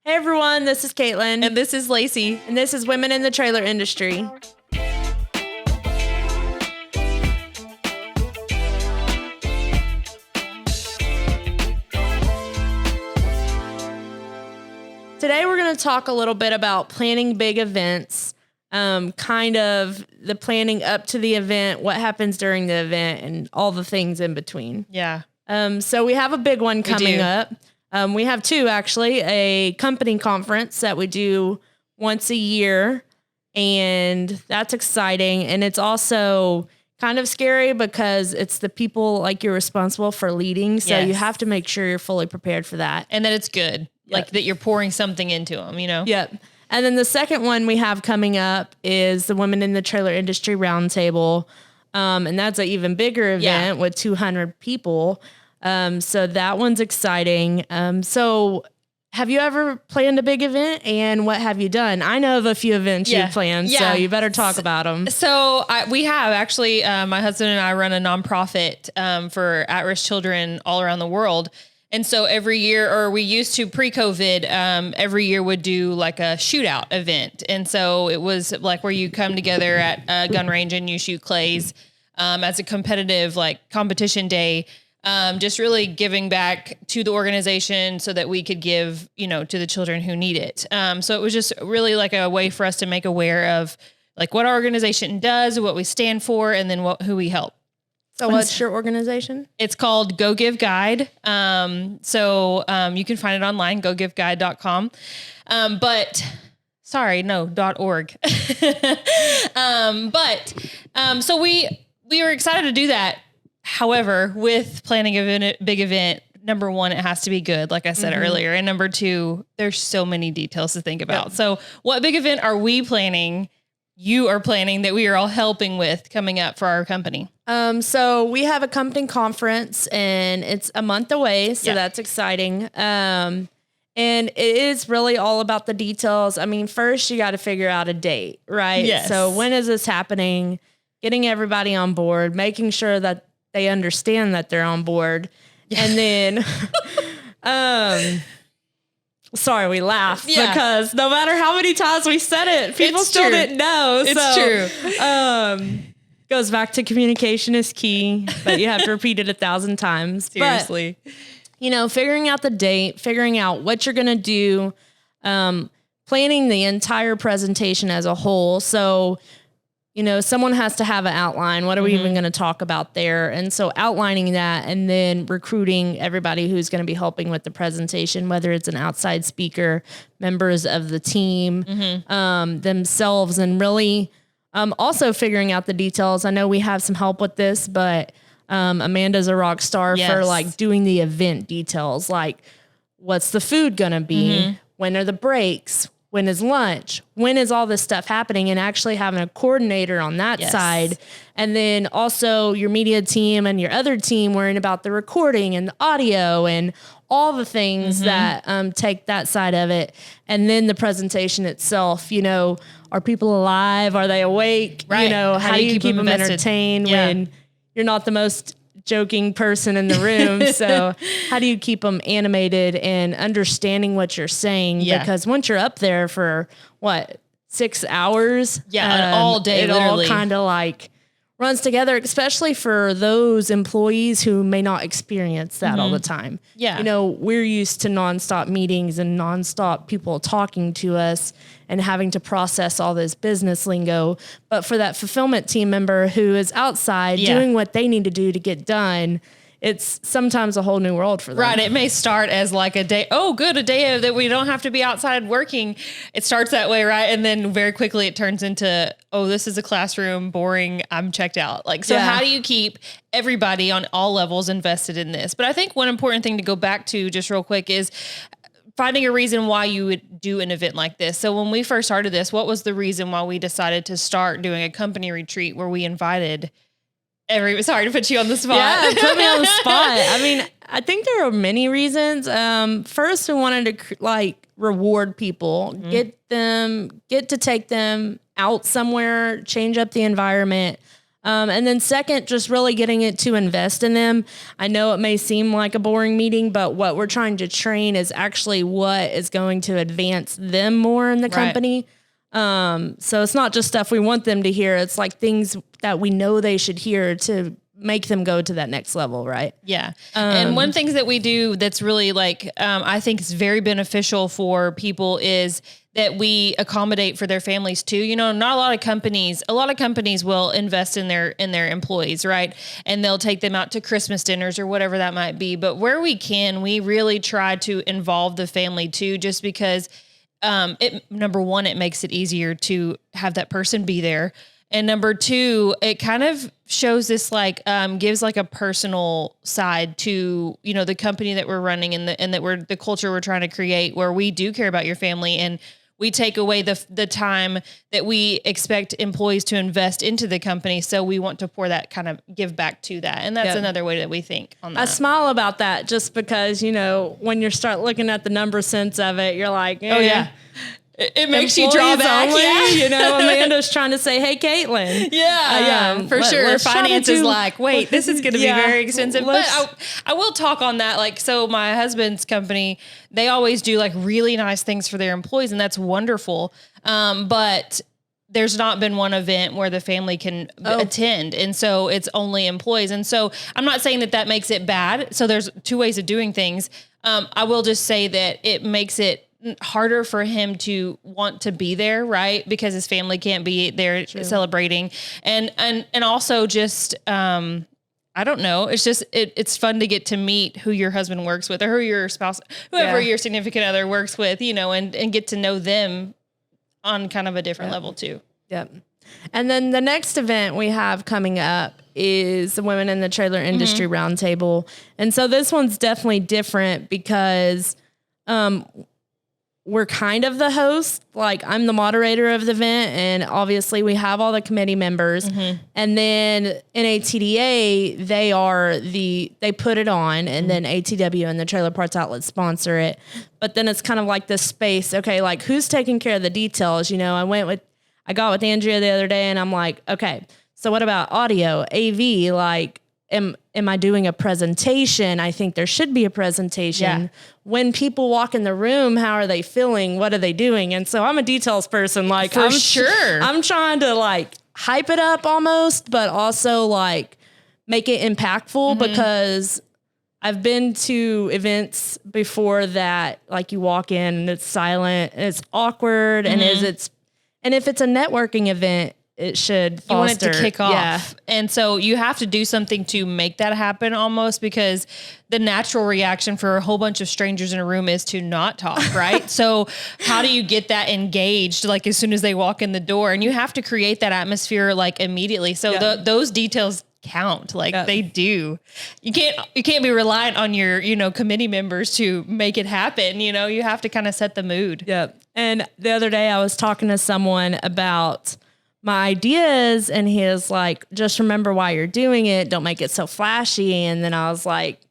Hey everyone, this is Caitlin. And this is Lacey. And this is Women in the Trailer Industry. Today we're going to talk a little bit about planning big events, kind of the planning up to the event, what happens during the event, and all the things in between. Yeah. So we have a big one coming up. We have two, actually, a company conference that we do once a year, and that's exciting. And it's also kind of scary because it's the people like you're responsible for leading. So you have to make sure you're fully prepared for that. And that it's good. Yep. Like that you're pouring something into them, you know? Yep. And then the second one we have coming up is the Women in the Trailer Industry Roundtable. And that's an even bigger event with 200 people. So that one's exciting. So have you ever planned a big event, and what have you done? I know of a few events you've planned, so you better talk about them. So we have actually, my husband and I run a nonprofit for at-risk children all around the world. And so every year, or we used to pre-COVID, every year would do like a shootout event. And so it was like where you come together at a gun range and you shoot clays as a competitive like competition day. Just really giving back to the organization so that we could give, you know, to the children who need it. So it was just really like a way for us to make aware of like what our organization does, what we stand for, and then who we help. So what's your organization? It's called Go Give Guide. So you can find it online, gogiveguide.com. .org. So we were excited to do that. However, with planning a big event, number one, it has to be good, like I said earlier. And number two, there's so many details to think about. Yep. So what big event are we planning? You are planning that we are all helping with coming up for our company. So we have a company conference and it's a month away. So that's exciting. And it is really all about the details. I mean, first you got to figure out a date, right? Yes. So when is this happening? Getting everybody on board, making sure that they understand that they're on board. And then, sorry, we laugh because no matter how many times we said it, people still didn't know. It's true. Goes back to communication is key, but you have to repeat it 1,000 times. Seriously. But, you know, figuring out the date, figuring out what you're going to do, planning the entire presentation as a whole. So, you know, someone has to have an outline. What are we even going to talk about there? And so outlining that and then recruiting everybody who's going to be helping with the presentation, whether it's an outside speaker, members of the team themselves, and really also figuring out the details. I know we have some help with this, but Amanda's a rock star for like doing the event details. Like what's the food going to be? When are the breaks? When is lunch? When is all this stuff happening? And actually having a coordinator on that side. And then also your media team and your other team worrying about the recording and the audio and all the things that take that side of it. And then the presentation itself, you know, are people alive? Are they awake? Right. You know, how do you keep them entertained when you're not the most joking person in the room? So how do you keep them animated and understanding what you're saying? Because once you're up there for 6 hours, all day, it literally all kind of like runs together, especially for those employees who may not experience that all the time. Yeah. You know, we're used to nonstop meetings and nonstop people talking to us and having to process all this business lingo. But for that fulfillment team member who is outside doing what they need to do to get done, it's sometimes a whole new world for them. Right. It may start as like a day. Oh, good. A day that we don't have to be outside working. It starts that way. Right. And then very quickly it turns into, oh, this is a classroom, boring. I'm checked out. Like, so how do you keep everybody on all levels invested in this? But I think one important thing to go back to just real quick is finding a reason why you would do an event like this. So when we first started this, what was the reason why we decided to start doing a company retreat where we invited sorry to put you on the spot. Yeah, put me on the spot. I mean, I think there are many reasons. First, we wanted to reward people, get to take them out somewhere, change up the environment, And then second, just really getting it to invest in them. I know it may seem like a boring meeting, but what we're trying to train is actually what is going to advance them more in the company. So it's not just stuff we want them to hear. It's like things that we know they should hear to make them go to that next level. Right. Yeah. And one thing that we do that's really like, I think is very beneficial for people is that we accommodate for their families too. You know, not a lot of companies will invest in their employees, right? And they'll take them out to Christmas dinners or whatever that might be. But where we can, we really try to involve the family too, just because number one, it makes it easier to have that person be there. And number two, it kind of shows this gives like a personal side to, you know, the company that we're running and the culture we're trying to create, where we do care about your family and we take away the time that we expect employees to invest into the company. So we want to pour that kind of give back to that. And that's another way that we think on that. I smile about that just because, you know, when you start looking at the number sense of it, you're like, oh yeah. It makes you draw back. Only, yeah. You know, Amanda's trying to say, hey, Caitlin. Yeah, for sure. Finance is like, wait, this is going to be very expensive. But I will talk on that. Like, so my husband's company, they always do like really nice things for their employees, and that's wonderful. But there's not been one event where the family can attend. And so it's only employees. And so I'm not saying that makes it bad. So there's two ways of doing things. I will just say that it makes it harder for him to want to be there, right? Because his family can't be there celebrating. And also just, I don't know. It's just, it's fun to get to meet who your husband works with or who your spouse, whoever your significant other works with, you know, and get to know them on kind of a different level too. Yep. And then the next event we have coming up is the Women in the Trailer Industry Roundtable. And so this one's definitely different because, we're kind of the host. Like, I'm the moderator of the event, and obviously we have all the committee members. And then NATDA, they put it on, and then ATW and the Trailer Parts Outlet sponsor it. But then it's kind of like this space. Okay, like, who's taking care of the details? You know, I got with Andrea the other day, and I'm like, okay, so what about audio, AV? Like, am I doing a presentation? I think there should be a presentation. Yeah. When people walk in the room, how are they feeling? What are they doing? And so I'm a details person. Like, I'm trying to like hype it up almost, but also like make it impactful because I've been to events before that, like, you walk in and it's silent and it's awkward. And if it's a networking event, it should foster. You want it to kick off. Yeah. And so you have to do something to make that happen almost, because the natural reaction for a whole bunch of strangers in a room is to not talk, right? So how do you get that engaged, like, as soon as they walk in the door? And you have to create that atmosphere like immediately. So those details count, like they do. You can't be reliant on your, you know, committee members to make it happen. You know, you have to kind of set the mood. Yep. And the other day I was talking to someone about my ideas, and he was like, just remember why you're doing it. Don't make it so flashy. And then I was like,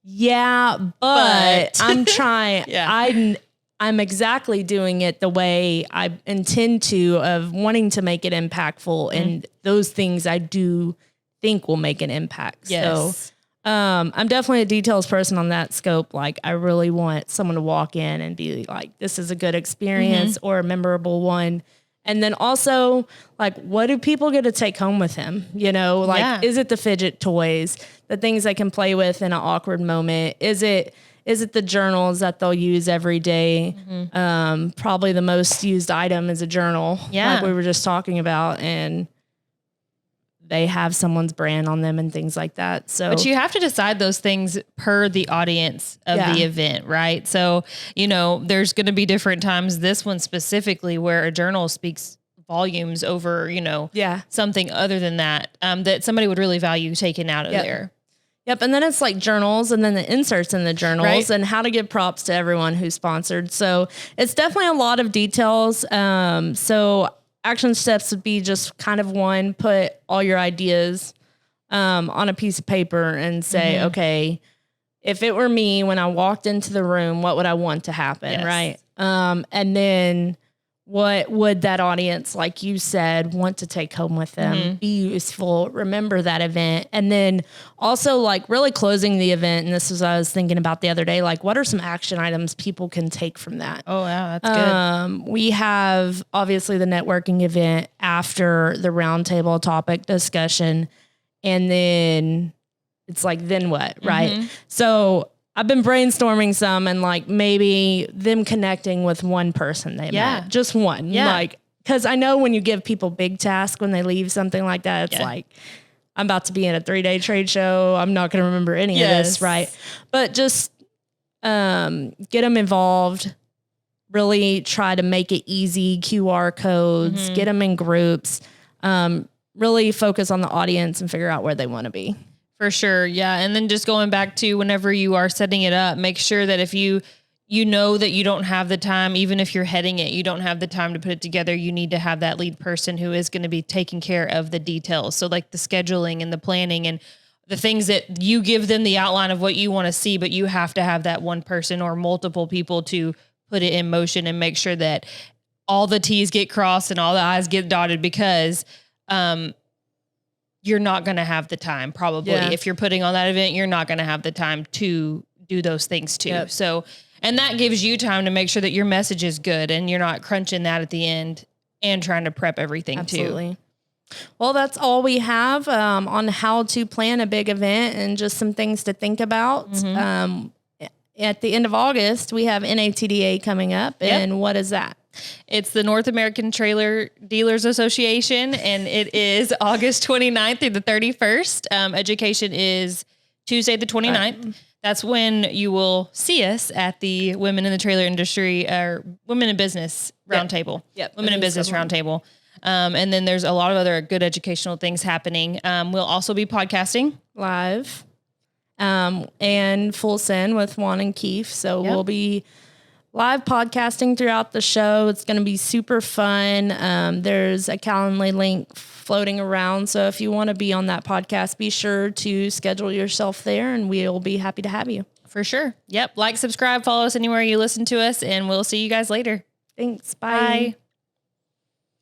yeah, but I'm trying. I'm exactly doing it the way I intend to, of wanting to make it impactful. And those things I do think will make an impact. Yes. So I'm definitely a details person on that scope. Like, I really want someone to walk in and be like, this is a good experience or a memorable one. And then also, like, what do people get to take home with him? You know, like, is it the fidget toys, the things they can play with in an awkward moment? Is it the journals that they'll use every day? Probably the most used item is a journal, like we were just talking about, and they have someone's brand on them and things like that. So, but you have to decide those things per the audience of the event, right? So, you know, there's going to be different times, this one specifically, where a journal speaks volumes over, you know, something other than that, that somebody would really value taking out of there. Yep. And then it's like journals, and then the inserts in the journals, and how to give props to everyone who sponsored. So it's definitely a lot of details. So action steps would be just kind of one, put all your ideas on a piece of paper and say, okay, if it were me when I walked into the room, what would I want to happen? Right. And then what would that audience, like you said, want to take home with them, be useful, remember that event. And then also like really closing the event. And this is what I was thinking about the other day, like what are some action items people can take from that? Oh yeah, that's good. We have obviously the networking event after the roundtable topic discussion. And then it's like, then what? Right. So I've been brainstorming some and like maybe them connecting with one person they met, just one. Yeah. Like, cause I know when you give people big tasks, when they leave something like that, it's like, I'm about to be in a 3-day trade show. I'm not going to remember any of this. Right. But just, get them involved, really try to make it easy, QR codes, get them in groups, really focus on the audience and figure out where they want to be. For sure. Yeah. And then just going back to whenever you are setting it up, make sure that if you know that you don't have the time, even if you're heading it, you don't have the time to put it together, you need to have that lead person who is going to be taking care of the details. So like the scheduling and the planning and the things that you give them the outline of what you want to see, but you have to have that one person or multiple people to put it in motion and make sure that all the T's get crossed and all the I's get dotted, because, you're not going to have the time probably. If you're putting on that event, you're not going to have the time to do those things too. So, and that gives you time to make sure that your message is good and you're not crunching that at the end and trying to prep everything too. Well, that's all we have on how to plan a big event and just some things to think about. At the end of August, we have NATDA coming up. And what is that? It's the North American Trailer Dealers Association, and it is August 29th through the 31st. Education is Tuesday the 29th. That's when you will see us at the Women in the Trailer Industry or Women in Business Roundtable. Women in Business Roundtable. And then there's a lot of other good educational things happening. We'll also be podcasting live and full send with Juan and Keith. So we'll be live podcasting throughout the show. It's going to be super fun. There's a Calendly link floating around. So if you want to be on that podcast, be sure to schedule yourself there and we'll be happy to have you. For sure. Yep. Like, subscribe, follow us anywhere you listen to us, and we'll see you guys later. Thanks. Bye.